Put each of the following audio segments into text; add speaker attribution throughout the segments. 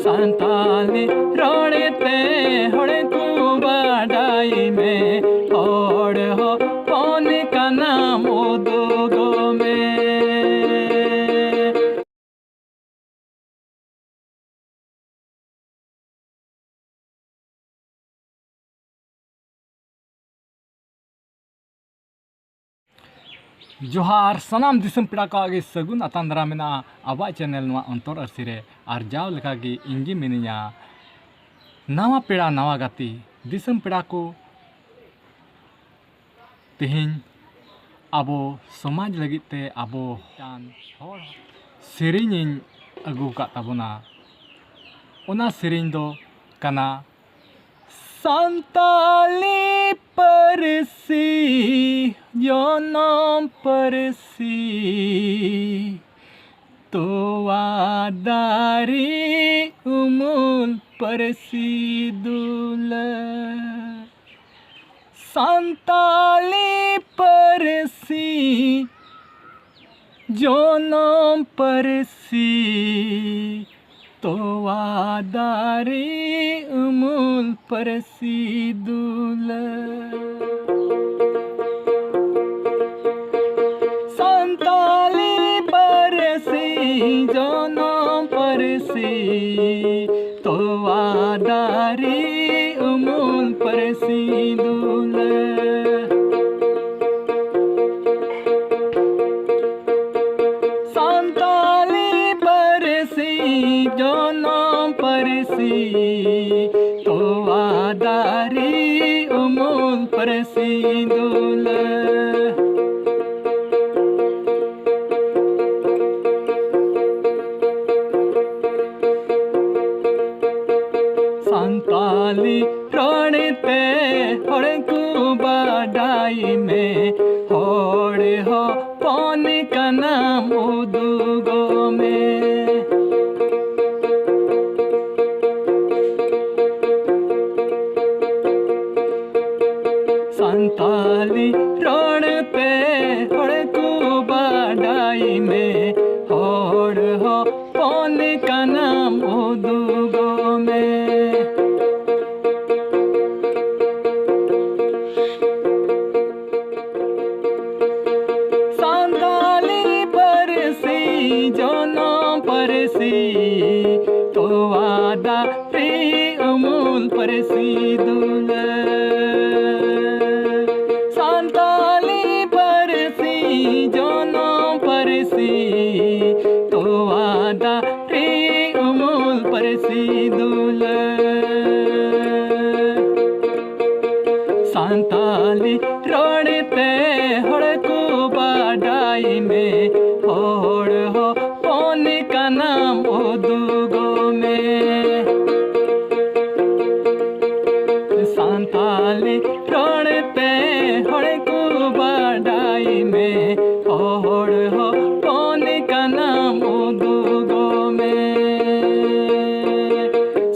Speaker 1: सानताली रड़ते हड़े को बाडाई में हड़ हो पौन का नाम उदुगो में। जोहार सनाम दिसम पेड़ा को आगे सगुन अतांद्रा मेना आबा चैनल नवा अंतर अरसिरे आर जाव लेका गी इंगी मिनिया नवा पेड़ा नवा गाती दिसम पेड़ा को तेहिं आबो समाज लगिते आबो चान हर सेरिंग अगु का ताबोना ओना सेरिंग दो कना सानताली परसी जनम परसी तोवादारी उमुल परसी दुला सानताली परसी जनम परसी तोवादारी उमुल परसी दुला सानताली परसी जनम परसी तोवादारी उमुल परसी दुला जनम परसी तोवादारी उमुल परसी दुला सानताली रड़ते हड़े को बाडाई में हड़े हो पौन का नाम उदुगो में। सानताली रड़ते हड़े को बाडाई में हड़ हो पौन का नाम उदुगो में। सानताली परसी जनम परसी तोवादारी उमुल परसी दुला सानताली परसी जनम परसी तोवादारी उमुल परसी दुला सानताली रड़ते हड़ को बाडाई में हड़ हो पौन का नाम उदुगो में। सानताली रड़ते हड़ को बाडाई में हड़ हो पौन का नाम उदुगो में।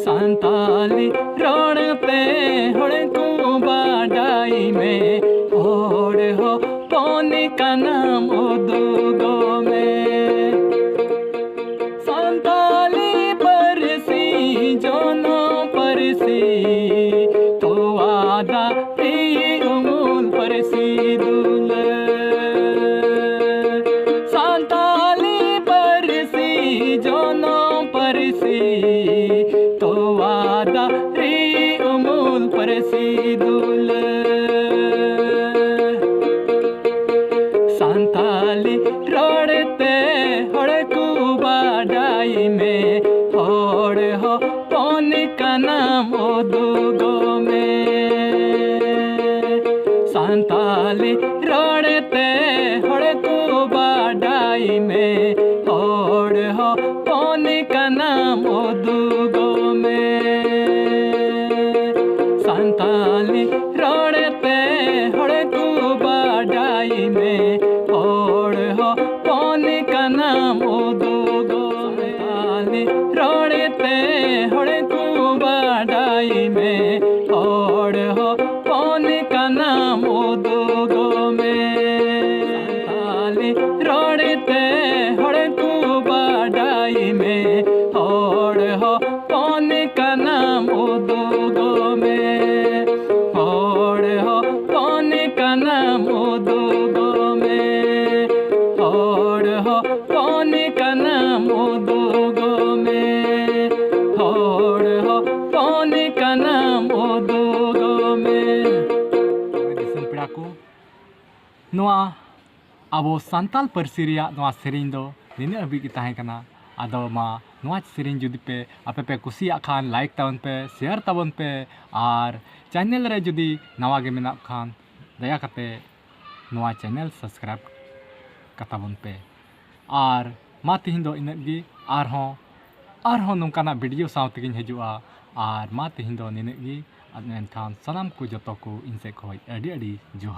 Speaker 1: सानताली रड़ते हड़ को बाडाई में हड़ हो पौन का नाम उदुगो में। सानताली परसी जनम परसी तोवादारी उमुल परसी दुला सानताली परसी जनम परसी तोवादारी उमुल परसी दुला सानताली रड़ते हड़ को बाडाई में हड़ हो पौन का नाम उदुगो में। सानताली रड़ते हड़ को बाडाई में हड़ हो पौन का नाम उदुगो में। सानताली रड़ते हड़ को बाडाई में हड़ हो पौन का नाम उदुगो में। सानताली रड़ते हड़ को बाडाई में हड़ हो पौन का नाम उदुगो में। सानताली रड़ते हड़ को बाडाई में हड़ हो abo santal parsi reya noa sering do nini habi ki tahen kana ado ma noa sering judi pe ape pe kusiyak khan like tabon pe share tabon pe ar channel re judi nawa ge menak khan daya kate noa channel subscribe katabon pe ar ma tihin do inag gi arhon nongkana video saw tegin hejua ar ma tihin do ninag gi adnen khan sanam ko joto ko inse khoi adi adi joha